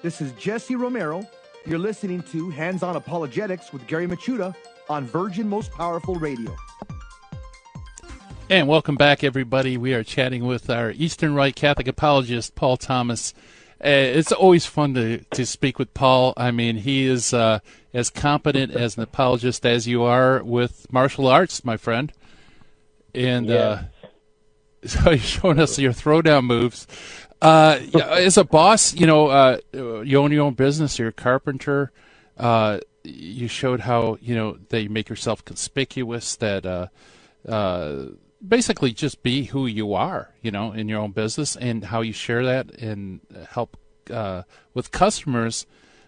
This is Jesse Romero. You're listening to Hands-On Apologetics with Gary Michuta on Virgin Most Powerful Radio. And welcome back, everybody. We are chatting with our Eastern Rite Catholic apologist, Paul Thomas. It's always fun to speak with Paul. I mean, he is as competent as an apologist as you are with martial arts, my friend. And so you're showing us your throwdown moves. As a boss, you own your own business. You're a carpenter. You showed how, that you make yourself conspicuous, that basically just be who you are, in your own business, and how you share that and help with customers.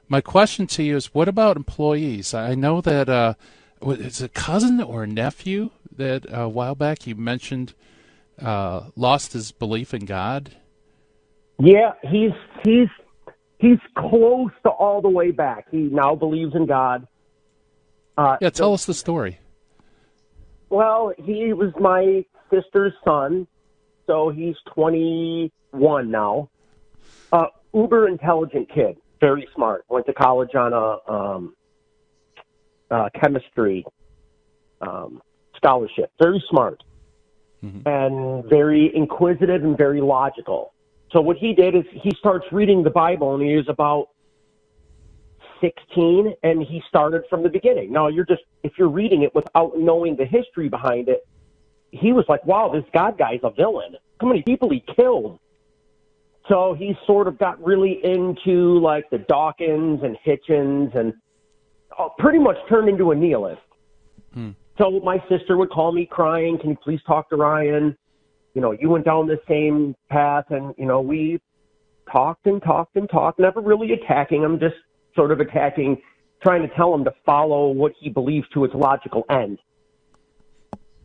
My question to you is, what about employees? I know that it's a cousin or a nephew that a while back you mentioned lost his belief in God. Yeah, he's close to all the way back. He now believes in God. Tell us the story. Well, he was my sister's son, so he's 21 now. Uber intelligent kid, very smart. Went to college on a chemistry scholarship. Very smart, and very inquisitive and very logical. So what he did is he starts reading the Bible, and he was about 16, and he started from the beginning. Now, if you're reading it without knowing the history behind it, he was like, wow, this God guy's a villain. How many people he killed? So he sort of got really into, like, the Dawkins and Hitchens and pretty much turned into a nihilist. So my sister would call me crying, can you please talk to Ryan? You went down the same path, and, we talked and talked and talked, never really attacking him, just sort of attacking, trying to tell him to follow what he believes to its logical end.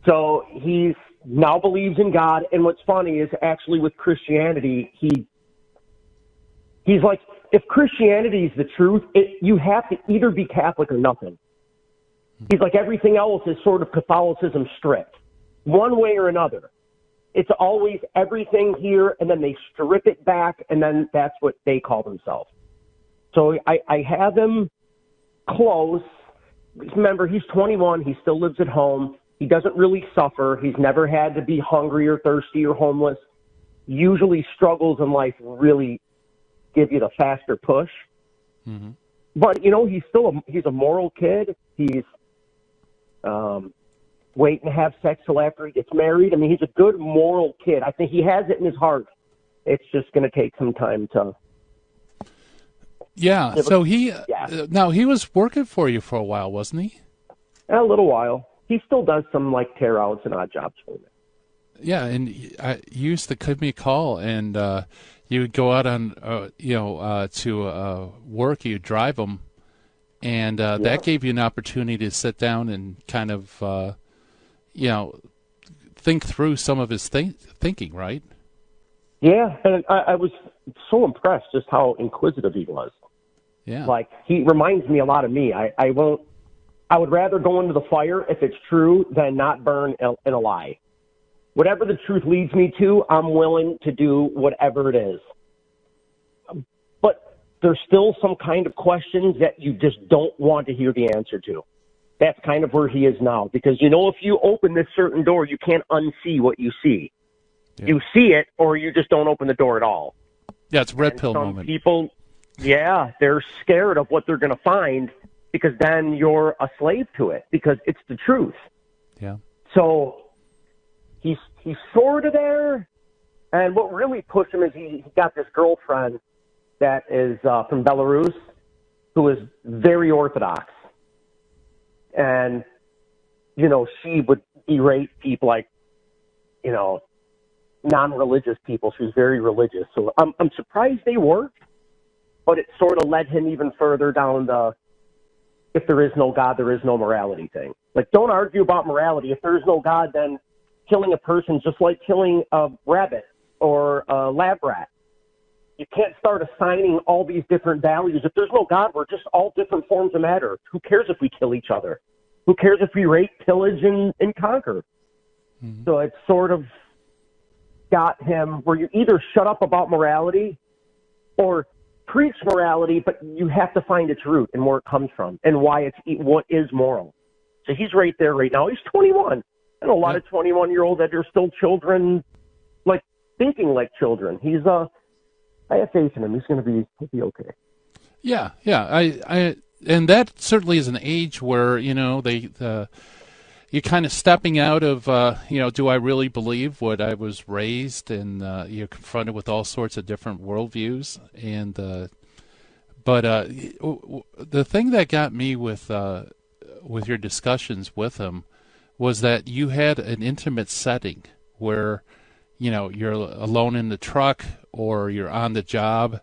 So he now believes in God, and what's funny is actually with Christianity, he's like, if Christianity is the truth, you have to either be Catholic or nothing. He's like, everything else is sort of Catholicism stripped, one way or another. It's always everything here, and then they strip it back, and then that's what they call themselves. So I have him close. Remember, he's 21. He still lives at home. He doesn't really suffer. He's never had to be hungry or thirsty or homeless. Usually struggles in life really give you the faster push. But, he's a moral kid. He's waiting to have sex till after he gets married. I mean, he's a good moral kid. I think he has it in his heart. It's just going to take some time to... Yeah, so now he was working for you for a while, wasn't he? A little while. He still does some, like, tear-outs and odd jobs for me. Yeah, and you used to give me a call, and you would go out on, to work, you'd drive them, and that gave you an opportunity to sit down and kind of, think through some of his thinking, right? Yeah, and I was so impressed just how inquisitive he was. Yeah. Like, he reminds me a lot of me. I would rather go into the fire if it's true than not burn in a lie. Whatever the truth leads me to, I'm willing to do whatever it is. But there's still some kind of questions that you just don't want to hear the answer to. That's kind of where he is now. Because, if you open this certain door, you can't unsee what you see. Yeah. You see it, or you just don't open the door at all. Yeah, it's a red pill moment. People, they're scared of what they're going to find, because then you're a slave to it, because it's the truth. Yeah. So he's sort of there, and what really pushed him is he got this girlfriend that is from Belarus, who is very Orthodox. And, she would berate people like, non-religious people. She was very religious. So I'm surprised they worked, but it sort of led him even further down the, if there is no God, there is no morality thing. Like, don't argue about morality. If there is no God, then killing a person just like killing a rabbit or a lab rat. You can't start assigning all these different values. If there's no God, we're just all different forms of matter. Who cares if we kill each other? Who cares if we rape, pillage, and conquer? So it sort of got him where you either shut up about morality or preach morality, but you have to find its root and where it comes from and what is moral. So he's right there right now. He's 21. And a lot of 21-year-olds that are still children, like thinking like children. I have faith in him. He'll be okay. Yeah. And that certainly is an age where, you're kind of stepping out of, do I really believe what I was raised? And you're confronted with all sorts of different worldviews. And but the thing that got me with your discussions with him was that you had an intimate setting where, you're alone in the truck or you're on the job,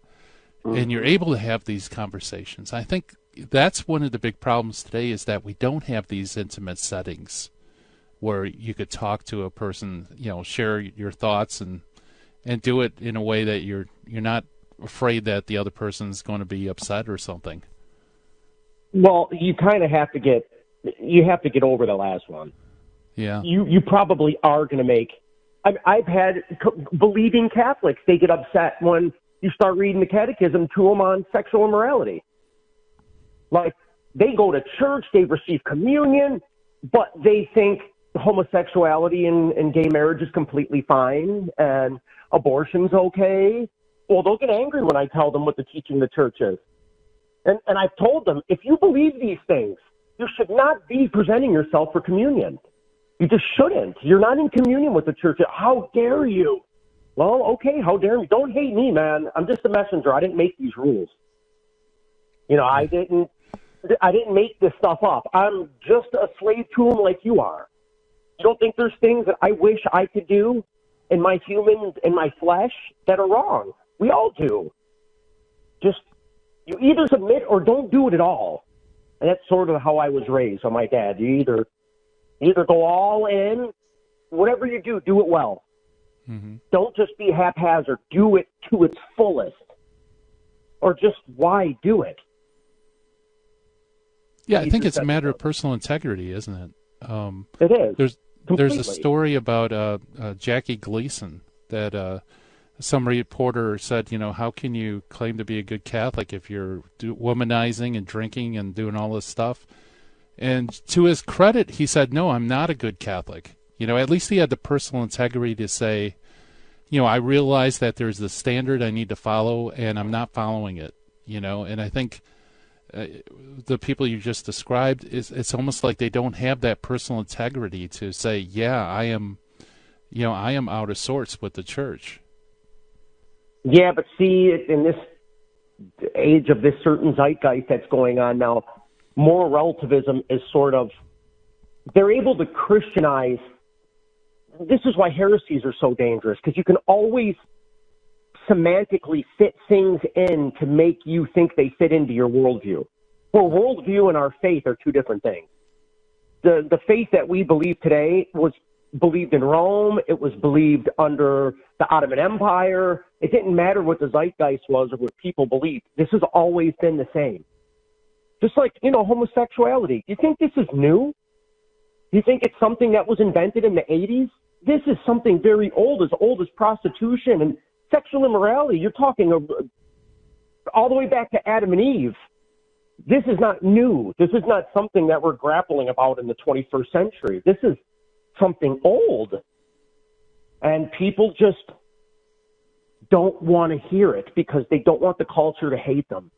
and you're able to have these conversations. I think that's one of the big problems today is that we don't have these intimate settings where you could talk to a person, share your thoughts and do it in a way that you're not afraid that the other person's going to be upset or something. Well, you kind of have to get over the last one. Yeah. You probably are going to make. I've had believing Catholics, they get upset when you start reading the catechism to them on sexual immorality. Like, they go to church, they receive communion, but they think homosexuality and gay marriage is completely fine and abortion's okay. Well, they'll get angry when I tell them what the teaching of the church is. And I've told them, if you believe these things, you should not be presenting yourself for communion. You just shouldn't. You're not in communion with the church. How dare you? Well, okay, how dare you? Don't hate me, man. I'm just a messenger. I didn't make these rules. I didn't make this stuff up. I'm just a slave to them like you are. You don't think there's things that I wish I could do in my flesh that are wrong? We all do. Just, you either submit or don't do it at all. And that's sort of how I was raised by my dad. You either go all in, whatever you do it well. Mm-hmm. Don't just be haphazard. Do it to its fullest. Or just why do it? Yeah, I think it's a matter of personal integrity, isn't it? It is. There's a story about Jackie Gleason that some reporter said, how can you claim to be a good Catholic if you're womanizing and drinking and doing all this stuff? And to his credit, he said, no, I'm not a good Catholic. At least he had the personal integrity to say, I realize that there's the standard I need to follow, and I'm not following it. And I think the people you just described, it's almost like they don't have that personal integrity to say, yeah, I am out of sorts with the church. Yeah, but see, in this age of this certain zeitgeist that's going on now, moral relativism is sort of, they're able to Christianize. This is why heresies are so dangerous, because you can always semantically fit things in to make you think they fit into your worldview. Well, worldview and our faith are two different things. The faith that we believe today was believed in Rome. It was believed under the Ottoman Empire. It didn't matter what the zeitgeist was or what people believed. This has always been the same. Just like, homosexuality. You think this is new? You think it's something that was invented in the 80s? This is something very old as prostitution and sexual immorality. You're talking all the way back to Adam and Eve. This is not new. This is not something that we're grappling about in the 21st century. This is something old. And people just don't want to hear it because they don't want the culture to hate them.